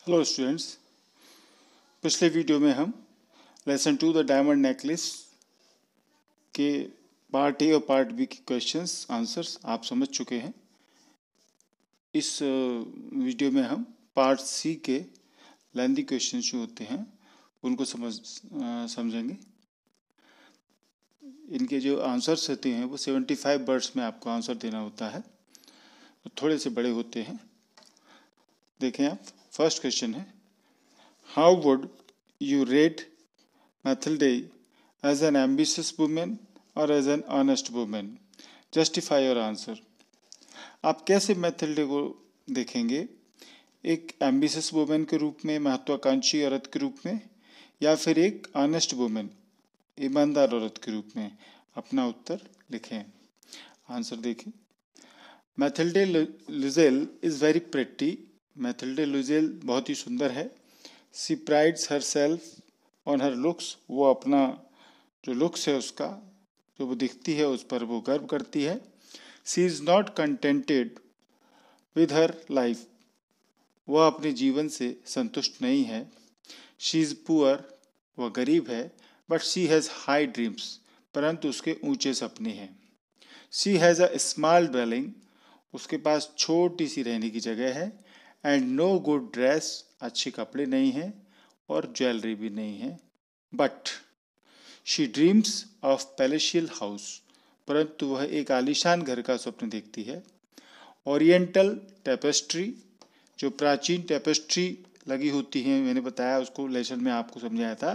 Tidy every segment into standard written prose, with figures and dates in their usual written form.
Hello students. पिछले video में हम लेसन 2 द डायमंड नेकलेस के पार्ट ए और पार्ट बी के क्वेश्चंस आंसर्स आप समझ चुके हैं। इस वीडियो में हम पार्ट सी के लेंथी क्वेश्चंस जो होते हैं उनको समझेंगे। इनके जो आंसर्स होते हैं वो 75 वर्ड्स में आपको आंसर देना होता है, तो थोड़े से बड़े होते हैं। देखें आप, फर्स्ट क्वेश्चन है, how would you rate Mathilde as an ambitious woman or as an honest woman? Justify your answer. आप कैसे मैथिल्डे को देखेंगे? एक एम्बिशियस वुमेन के रूप में, महत्वाकांक्षी औरत के रूप में, या फिर एक ऑनेस्ट वुमेन, ईमानदार औरत के रूप में? अपना उत्तर लिखें। आंसर देखें। Mathilde Loisel is very pretty. Mathilde Loisel बहुत ही सुंदर है। She prides herself on her looks. वो अपना जो लुक्स है उसका, जो वो दिखती है उस पर वो गर्व करती है। She is not contented with her life. वह अपने जीवन से संतुष्ट नहीं है। She is poor. वह गरीब है। But she has high dreams. परंतु उसके ऊंचे सपने हैं। She has a small dwelling. उसके पास छोटी सी रहने की जगह है। And no good dress. अच्छे कपड़े नहीं हैं और ज्वेलरी भी नहीं है। But she dreams of palatial house. परंतु वह एक आलीशान घर का स्वप्न देखती है। ओरिएंटल टेपेस्ट्री, जो प्राचीन टेपेस्ट्री लगी होती है, मैंने बताया उसको लेसन में आपको समझाया था।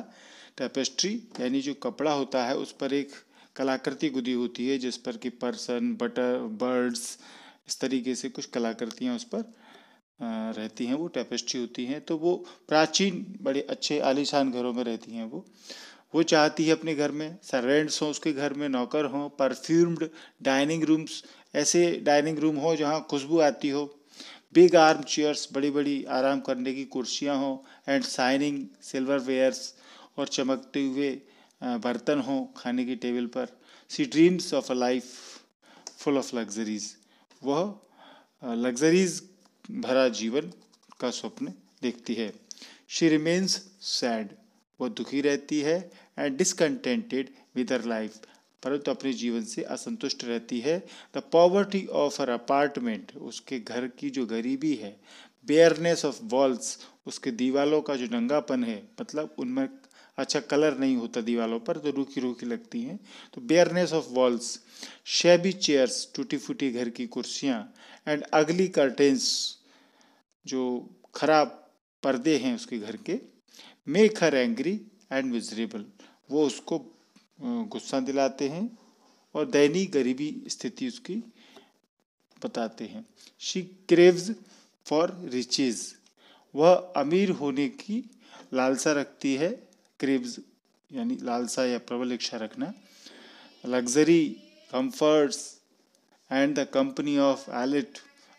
टेपेस्ट्री यानी जो कपड़ा होता है उस पर एक कलाकृति गुदी होती है, जिस पर कि पर्सन, बटर, बर्ड्स, इस तरीके से कुछ कलाकृतियाँ उस पर रहती हैं, वो टेपेस्ट्री होती हैं। तो वो प्राचीन बड़े अच्छे आलीशान घरों में रहती हैं। वो चाहती है अपने घर में सर्वेंट्स हों, उसके घर में नौकर हों, परफ्यूम्ड डाइनिंग रूम्स, ऐसे डाइनिंग रूम हो जहाँ खुशबू आती हो, बिग आर्म चेयर्स, बड़ी बड़ी आराम करने की कुर्सियाँ हों, एंड शाइनिंग सिल्वर वेयर्स, और चमकते हुए बर्तन हों खाने की टेबल पर। She dreams of a life full of luxuries. वह लग्जरीज भरा जीवन का स्वप्न देखती है। She remains sad. वह दुखी रहती है। And discontented with her life. परंतु अपने जीवन से असंतुष्ट रहती है। The poverty of her apartment. उसके घर की जो गरीबी है। Bareness of walls. उसके दीवालों का जो नंगापन है, मतलब उनमें अच्छा कलर नहीं होता दीवालों पर, तो रूखी रूखी लगती हैं, तो बेयरनेस ऑफ वॉल्स। शेबी चेयर्स, टूटी फूटी घर की कुर्सियाँ। एंड अगली कर्टेंस, जो खराब पर्दे हैं उसके घर के। Make her angry and miserable. वो उसको गुस्सा दिलाते हैं और दयनीय गरीबी स्थिति उसकी बताते हैं। She craves for riches. वह अमीर होने की लालसा रखती है। क्रेव्स यानी लालसा या प्रबल इच्छा रखना। Luxury, comforts and the company of elite.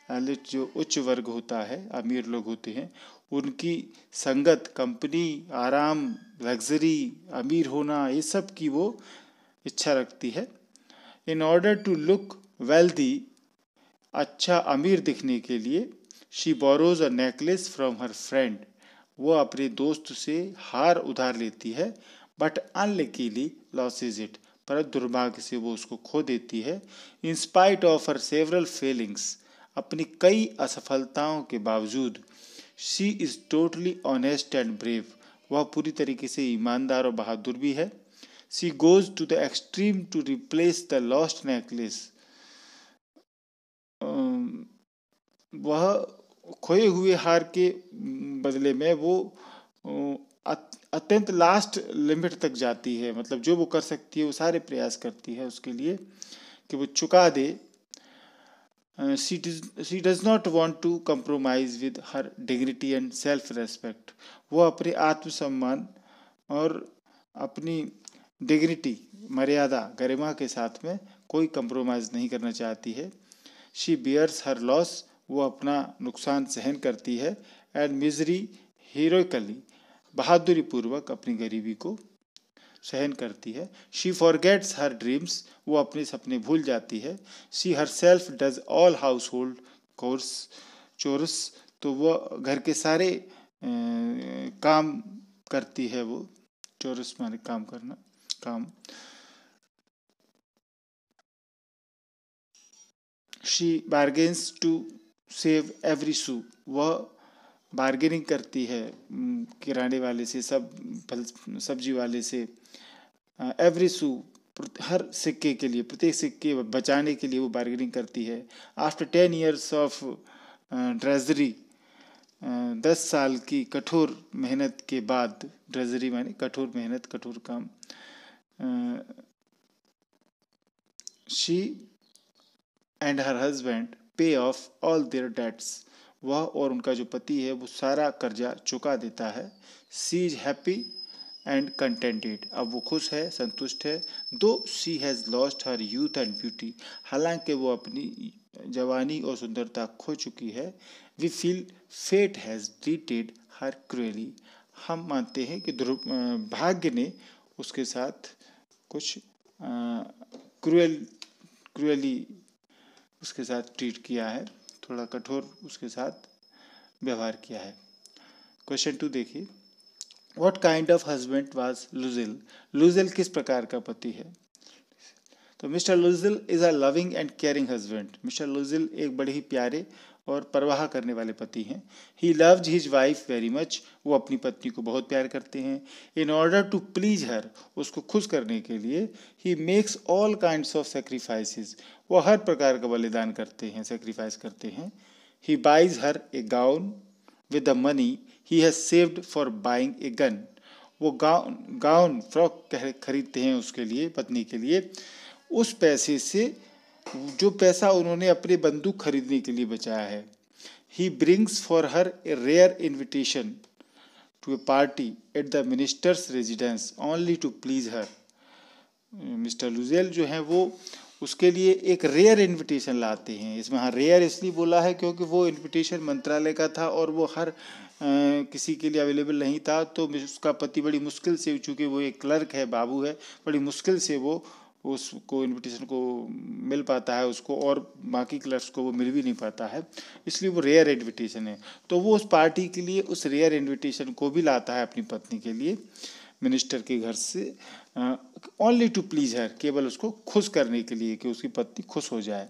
Elite जो उच्च वर्ग होता है, अमीर लोग होते हैं, उनकी संगत, कंपनी, आराम, लग्जरी, अमीर होना, ये सब की वो इच्छा रखती है। In order to look wealthy, अच्छा अमीर दिखने के लिए, she borrows a necklace from her friend. वो अपने दोस्त से हार उधार लेती है। But unluckily loses it. पर दुर्भाग्य से वो उसको खो देती है। In spite of her several failings. अपनी कई असफलताओं के बावजूद, she is totally honest and brave. वह पूरी तरीके से ईमानदार और बहादुर भी है। She goes to the extreme to replace the lost necklace. वह खोए हुए हार के बदले में वो अत्यंत लास्ट लिमिट तक जाती है, मतलब जो वो कर सकती है वो सारे प्रयास करती है उसके लिए कि वो चुका दे। She does not want to compromise with her dignity and self respect. वो अपने आत्मसम्मान और अपनी डिग्निटी, मर्यादा, गरिमा के साथ में कोई कंप्रोमाइज़ नहीं करना चाहती है। She bears her loss. वो अपना नुकसान सहन करती है। एंड मिजरी हीरोइकली, बहादुरी पूर्वक अपनी गरीबी को सहन करती है। She forgets her dreams. वो अपने सपने भूल जाती है। She herself does all household course chores. तो वह घर के सारे काम करती है वो, चोरस माने काम करना, काम। She bargains to save every sou, वह बार्गेनिंग करती है किराने वाले से, सब फल सब्जी वाले से। एवरी सू, हर सिक्के के लिए, प्रत्येक सिक्के बचाने के लिए वो बार्गेनिंग करती है। आफ्टर 10 years ऑफ ड्रेजरी, 10 साल की कठोर मेहनत के बाद, ड्रेजरी माने कठोर मेहनत, कठोर काम। शी एंड हर हस्बैंड पे ऑफ ऑल देयर डेट्स, वह और उनका जो पति है वो सारा कर्जा चुका देता है। She is happy and contented, अब वो खुश है, संतुष्ट है। Though she has lost her youth and beauty, हालांकि वो अपनी जवानी और सुंदरता खो चुकी है। We feel fate has treated her cruelly, हम मानते हैं कि भाग्य ने उसके साथ कुछ क्रूअली उसके साथ ट्रीट किया है, थोड़ा कठोर उसके साथ व्यवहार किया है। क्वेश्चन 2 देखिए, what kind of husband was Loisel, Loisel किस प्रकार का पति है? तो Mr Loisel is a loving and caring husband, Mr Loisel एक बड़े ही प्यारे और परवाह करने वाले पति हैं। He loves his wife very much, वो अपनी पत्नी को बहुत प्यार करते हैं। इन ऑर्डर टू प्लीज हर, उसको खुश करने के लिए, he makes all kinds of sacrifices, वो हर प्रकार का बलिदान करते हैं, सेक्रीफाइस करते हैं। He buys her a gown with the money he has saved for buying a gun, वो गाउन फ्रॉक खरीदते हैं उसके लिए, पत्नी के लिए, उस पैसे से जो पैसा उन्होंने अपने बंदूक खरीदने के लिए बचाया है। He brings for her a rare invitation to a party at the minister's residence only to please her, Mr Loisel जो हैं वो उसके लिए एक रेयर इनविटेशन लाते हैं। इसमें हाँ रेयर इसलिए बोला है क्योंकि वो इनविटेशन मंत्रालय का था और वो हर किसी के लिए अवेलेबल नहीं था। तो उसका पति बड़ी मुश्किल से, चूँकि वो एक क्लर्क है, बाबू है, बड़ी मुश्किल से वो उसको इनविटेशन को मिल पाता है उसको, और बाकी क्लर्क्स को वो मिल भी नहीं पाता है, इसलिए वो रेयर इनविटेशन है। तो वो उस पार्टी के लिए उस रेयर इनविटेशन को भी लाता है अपनी पत्नी के लिए मिनिस्टर के घर से, ओनली टू प्लीज हर, केवल उसको खुश करने के लिए कि उसकी पत्नी खुश हो जाए।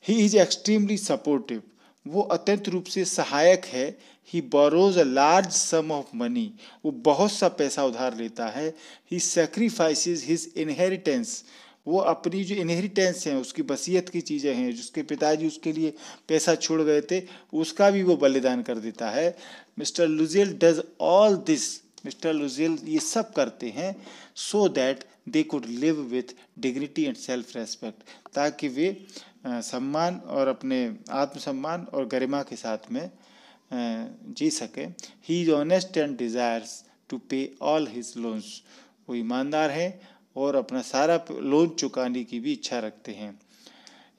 ही इज एक्सट्रीमली सपोर्टिव, वो अत्यंत रूप से सहायक है। He borrows a large sum of money, वो बहुत सा पैसा उधार लेता है। ही सेक्रीफाइसेस हिज इनहेरिटेंस, वो अपनी जो इनहेरिटेंस है, उसकी वसीयत की चीज़ें हैं, जिसके पिताजी उसके लिए पैसा छोड़ गए थे, उसका भी वो बलिदान कर देता है। Mr Loisel does all this, Mr Loisel ये सब करते हैं so that they could live with dignity and self respect, ताकि वे सम्मान और अपने आत्मसम्मान और गरिमा के साथ में जी सकें। He is honest and desires to pay all his loans, वो ईमानदार हैं और अपना सारा लोन चुकाने की भी इच्छा रखते हैं।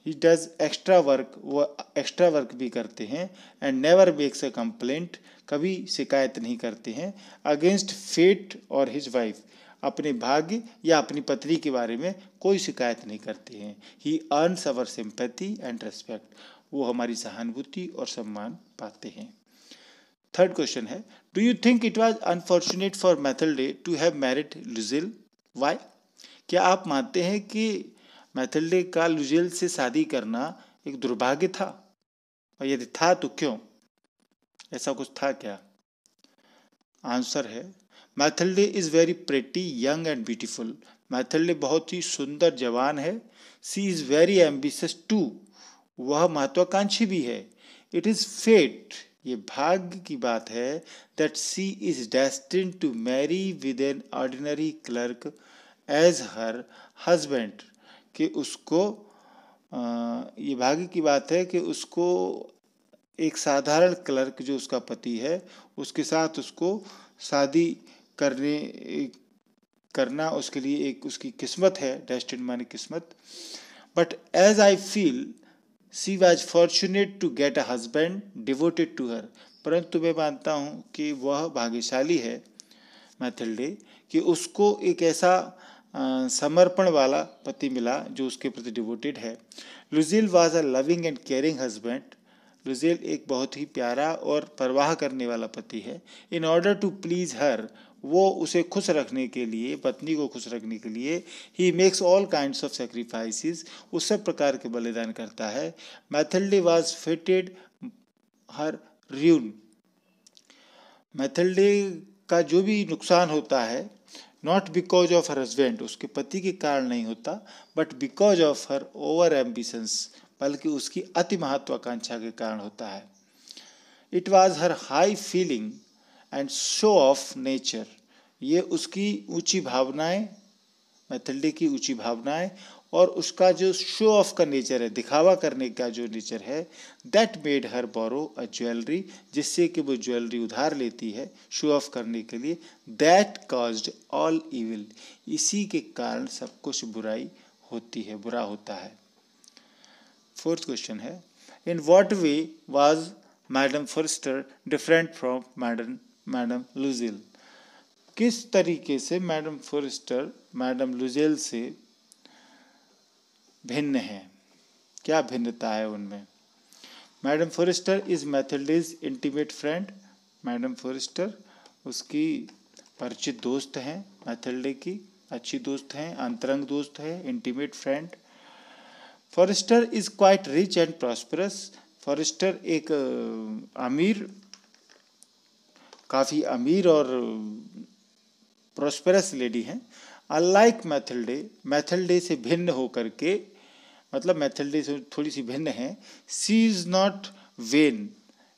ही डज एक्स्ट्रा वर्क, वो एक्स्ट्रा वर्क भी करते हैं। And never makes a complaint, कभी शिकायत नहीं करते हैं। अगेंस्ट फेट और हिज वाइफ, अपने भाग्य या अपनी पत्नी के बारे में कोई शिकायत नहीं करते हैं। He earns our sympathy and respect, वो हमारी सहानुभूति और सम्मान पाते हैं। थर्ड क्वेश्चन है, do you think it was unfortunate for Mathilde to have married Loisel, why, क्या आप मानते हैं कि मैथिल्डे का लुजिल से शादी करना एक दुर्भाग्य था, और यदि था तो क्यों, ऐसा कुछ था क्या? आंसर है, Mathilde is very pretty young and beautiful, Mathilde बहुत ही सुंदर जवान है। She is very ambitious to, वह महत्वाकांक्षी भी है। इट इज़ फेट, ये भाग्य की बात है, that she is destined to marry with an ordinary clerk as her husband, कि उसको ये भाग्य की बात है कि उसको एक साधारण क्लर्क जो उसका पति है उसके साथ उसको शादी करना उसके लिए एक उसकी किस्मत है, डेस्टिन माने किस्मत। But as I feel she was fortunate to get a husband devoted to her, परंतु मैं मानता हूँ कि वह भाग्यशाली है मैथिल्डे कि उसको एक ऐसा समर्पण वाला पति मिला जो उसके प्रति डिवोटेड है। Loisel was a loving and caring husband, Loisel एक बहुत ही प्यारा और परवाह करने वाला पति है। इन ऑर्डर टू प्लीज हर, वो उसे खुश रखने के लिए, पत्नी को खुश रखने के लिए, he makes all kinds of sacrifices, वो सब प्रकार के बलिदान करता है। Mathilde was फेटेड her ruin, Mathilde का जो भी नुकसान होता है not because of her husband, उसके पति के कारण नहीं होता, but because of her over ambitions, बल्कि उसकी अति महत्वाकांक्षा के कारण होता है। It was her high feeling and show off nature, ये उसकी ऊंची भावनाएं, मैथिल्डे की ऊंची भावनाएं और उसका जो शो ऑफ का नेचर है, दिखावा करने का जो नेचर है, that made her borrow a jewellery, जिससे कि वो ज्वेलरी उधार लेती है शो ऑफ करने के लिए। दैट कॉज्ड ऑल इविल, इसी के कारण सब कुछ बुराई होती है, बुरा होता है। फोर्थ क्वेश्चन है, in what way was Madame Forestier different from Madame Loisel, किस तरीके से मैडम फॉरेस्टर मैडम लुजेल से भिन्न है, क्या भिन्नता है उनमें। Madame forester is Mathilde's intimate friend, Madame Forestier उसकी परिचित दोस्त हैं, मैथिल्डे की अच्छी दोस्त हैं, अंतरंग दोस्त है, intimate friend. Forrester is quite rich and prosperous, Forrester एक काफ़ी अमीर और प्रॉस्परस लेडी हैं। अनलाइक मैथिल्डे, मैथिल्डे से भिन्न होकर के, मतलब मैथिल्डे से थोड़ी सी भिन्न है। She is not when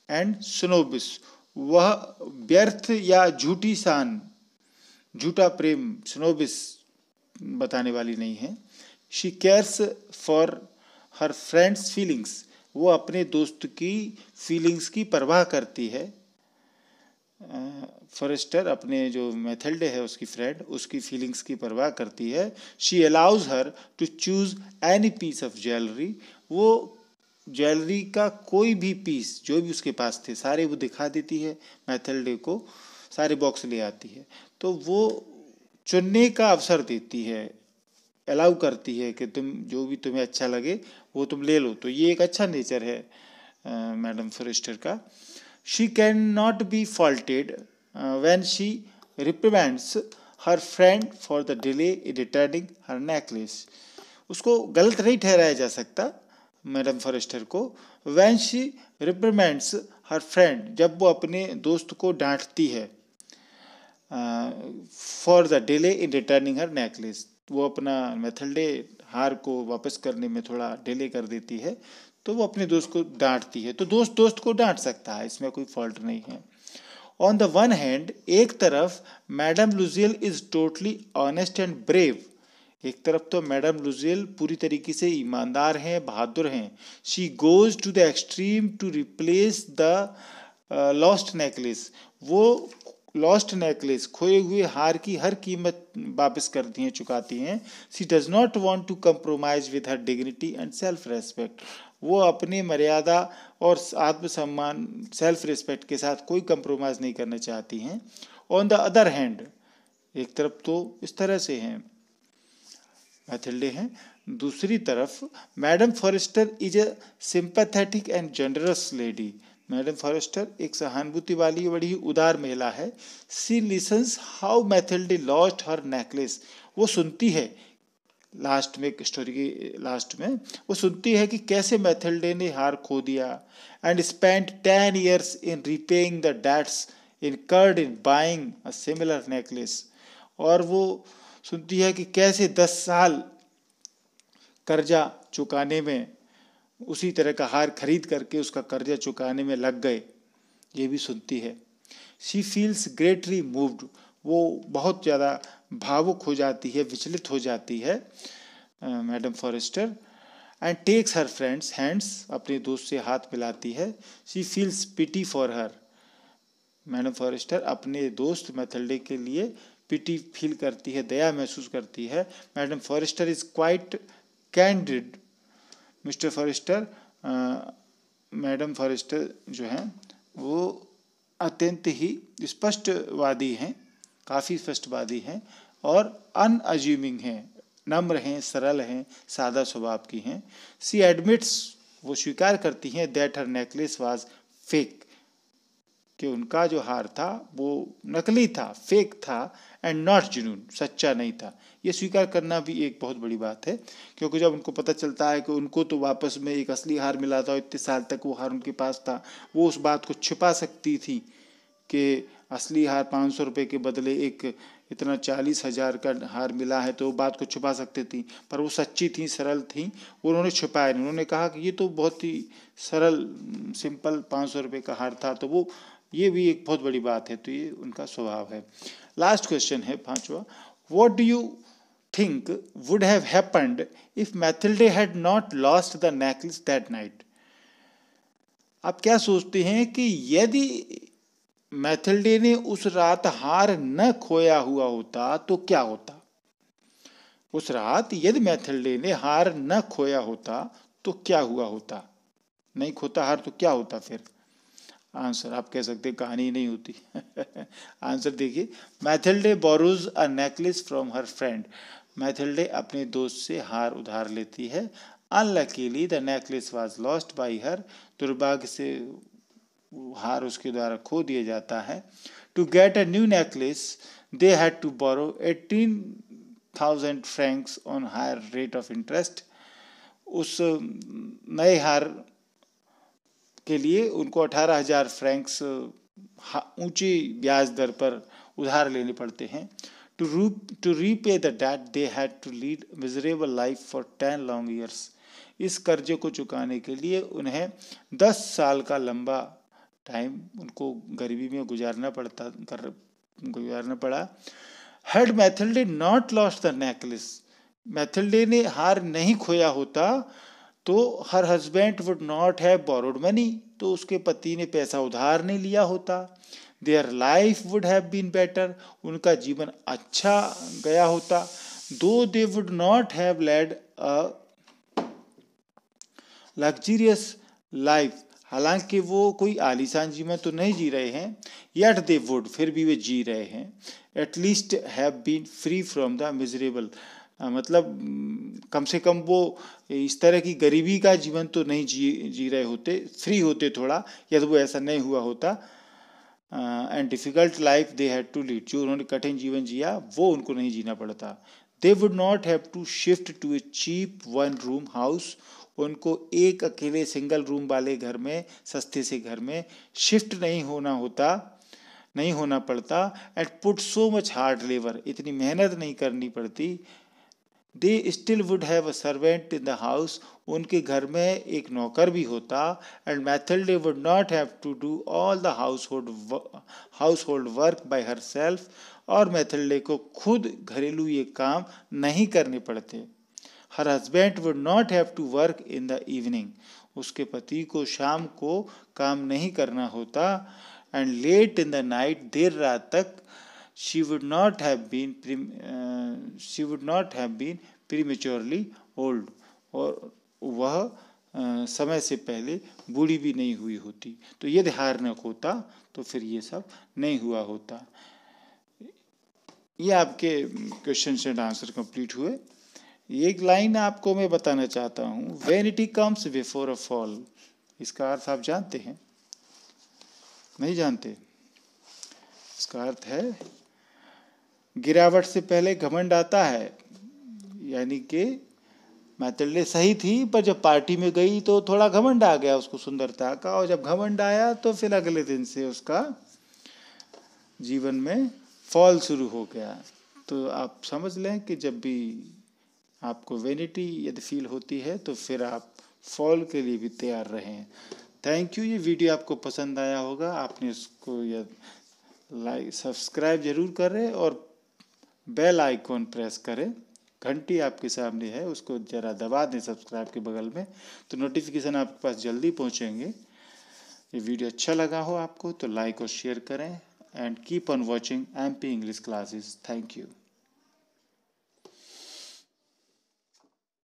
and स्नोबिस, वह व्यर्थ या झूठी शान, झूठा प्रेम, स्नोबिस बताने वाली नहीं है। She cares for her friends feelings, वो अपने दोस्त की फीलिंग्स की परवाह करती है। फॉरेस्टर अपने जो मैथिल्डे है उसकी फ्रेंड, उसकी फीलिंग्स की परवाह करती है। She allows her to choose any piece of jewellery, वो ज्वेलरी का कोई भी पीस जो भी उसके पास थे सारे वो दिखा देती है मैथिल्डे को, सारे बॉक्स ले आती है, तो वो चुनने का अवसर देती है, अलाउ करती है कि तुम जो भी तुम्हें अच्छा लगे वो तुम ले लो। तो ये एक अच्छा नेचर है मैडम फॉरेस्टर का। She can not be faulted when she reprimands her friend for the delay in returning her necklace, उसको गलत नहीं ठहराया जा सकता मैडम फॉरेस्टर को। When she reprimands her friend, जब वो अपने दोस्त को डांटती है, for the delay in returning her necklace, वो अपना मैथिल्डे हार को वापस करने में थोड़ा डिले कर देती है, तो वो अपने दोस्त को डांटती है। तो दोस्त को डांट सकता है, इसमें कोई फॉल्ट नहीं है। ऑन द वन हैंड, एक तरफ Madame Loisel is totally honest and brave, एक तरफ तो मैडम लुजेल पूरी तरीके से ईमानदार हैं, बहादुर हैं। She goes to the extreme to replace the lost necklace, वो लॉस्ट नेकलेस, खोए हुए हार की हर कीमत वापस करती हैं, चुकाती हैं। She does not want to compromise with her dignity and self respect, वो अपनी मर्यादा और आत्मसम्मान, सेल्फ रिस्पेक्ट के साथ कोई कंप्रोमाइज नहीं करना चाहती हैं। ऑन द अदर हैंड, एक तरफ तो इस तरह से हैं मैथिल्डे हैं, दूसरी तरफ Madame forester is a sympathetic and generous lady, Madame Forestier एक सहानुभूति वाली बड़ी उदार महिला है। She listens how Mathilde lost her necklace, वो सुनती है, लास्ट में स्टोरी की लास्ट में वो सुनती है कि कैसे मैथिल्डे ने हार खो दिया। And spent 10 years in repaying the debts incurred in buying a similar necklace, और वो सुनती है कि कैसे 10 साल कर्जा चुकाने में, उसी तरह का हार खरीद करके उसका कर्जा चुकाने में लग गए, ये भी सुनती है। शी फील्स ग्रेटली मूव्ड, वो बहुत ज़्यादा भावुक हो जाती है, विचलित हो जाती है madam Forrester. And takes her friends hands, अपने दोस्त से हाथ मिलाती है। She feels pity for her, madam Forrester अपने दोस्त मैथिल्डे के लिए पिटी फील करती है, दया महसूस करती है। Madam forester is quite candid, mister Forrester, madam Forrester जो हैं वो अत्यंत ही स्पष्टवादी हैं, काफ़ी स्पष्टवादी हैं और अनअज्यूमिंग हैं, नम्र हैं, सरल हैं, सादा स्वभाव की हैं। सी एडमिट्स वो स्वीकार करती हैं that her necklace was fake, कि उनका जो हार था वो नकली था, फेक था, एंड नॉट जुनून, सच्चा नहीं था। ये स्वीकार करना भी एक बहुत बड़ी बात है, क्योंकि जब उनको पता चलता है कि उनको तो वापस में एक असली हार मिला था, इतने साल तक वो हार उनके पास था, वो उस बात को छिपा सकती थी कि असली हार 500 रुपये के बदले एक इतना 40,000 का हार मिला है, तो वो बात को छुपा सकती थी। पर वो सच्ची थी, सरल थी, उन्होंने छुपाया नहीं। उन्होंने कहा कि ये तो बहुत ही सरल सिंपल 500 रुपये का हार था, तो वो ये भी एक बहुत बड़ी बात है। तो ये उनका स्वभाव है। लास्ट क्वेश्चन है 5वां, what do you think would have happened if Mathilde had not lost the necklace that night? आप क्या सोचते हैं कि यदि मैथिल्डे ने उस रात हार न खोया हुआ होता तो क्या होता? उस रात यदि मैथिल्डे ने हार न खोया होता तो क्या हुआ होता? नहीं खोता हार तो क्या होता फिर? आंसर आप कह सकते हैं कहानी नहीं होती। आंसर देखिए, Mathilde borrows a necklace from her friend. Mathilde अपने दोस्त से हार उधार लेती है। Unluckily the necklace was lost by her, दुर्भाग्य से हार उसके द्वारा खो दिया जाता है। To get a new necklace they had to borrow 18,000 francs on higher rate of interest. उस नए हार के लिए उनको 18,000 फ्रैंक्स ऊंची ब्याज दर पर उधार लेने पड़ते हैं। To repay the debt they had to lead miserable life for 10 long years. इस कर्जे को चुकाने के लिए उन्हें 10 साल का लंबा टाइम उनको गरीबी में गुजारना पड़ा। Had Mathilde not lost the necklace, Mathilde ने हार नहीं खोया होता तो her husband would not have borrowed money, तो उसके पति ने पैसा उधार नहीं लिया होता। Their life would have been better, उनका जीवन अच्छा गया होता। Though they would not have led a luxurious life, हालांकि वो कोई आलीशान जीवन तो नहीं जी रहे हैं, येट दे वुड, फिर भी वे जी रहे हैं, at least have been free from the miserable, मतलब कम से कम वो इस तरह की गरीबी का जीवन तो नहीं जी रहे होते, फ्री होते थोड़ा, यदि वो ऐसा नहीं हुआ होता। And difficult life they had to lead, जो उन्होंने कठिन जीवन जिया वो उनको नहीं जीना पड़ता। They would not have to shift to a cheap 1 room house, उनको एक अकेले सिंगल रूम वाले घर में, सस्ते से घर में शिफ्ट नहीं होना पड़ता। And put so much hard labour, इतनी मेहनत नहीं करनी पड़ती। They still would have a servant in the house, उनके घर में एक नौकर भी होता। And Mathilde would not have to do all the household work by herself, और मैथिल्डे को खुद घरेलू ये काम नहीं करने पड़ते। Her husband would not have to work in the evening, उसके पति को शाम को काम नहीं करना होता। And late in the night, देर रात तक, she would not have been prematurely old, और वह समय से पहले बूढ़ी भी नहीं हुई होती। तो यदि हार न होता तो फिर ये सब नहीं हुआ होता। ये आपके क्वेश्चन एंड आंसर कंप्लीट हुए। एक लाइन आपको मैं बताना चाहता हूँ, vanity comes before a fall, इसका अर्थ आप जानते हैं? नहीं जानते? इसका अर्थ है गिरावट से पहले घमंड आता है, यानी कि मैथिल्डे सही थी, पर जब पार्टी में गई तो थोड़ा घमंड आ गया उसको सुंदरता का, और जब घमंड आया तो फिर अगले दिन से उसका जीवन में फॉल शुरू हो गया। तो आप समझ लें कि जब भी आपको वेनिटी यदि फील होती है तो फिर आप फॉल के लिए भी तैयार रहें। Thank you. ये वीडियो आपको पसंद आया होगा, आपने इसको लाइक सब्सक्राइब जरूर करें और बेल आइकॉन प्रेस करें। घंटी आपके सामने है, उसको ज़रा दबा दें सब्सक्राइब के बगल में, तो नोटिफिकेशन आपके पास जल्दी पहुंचेंगे। ये वीडियो अच्छा लगा हो आपको तो लाइक और शेयर करें, and keep on watching MP English classes. Thank you.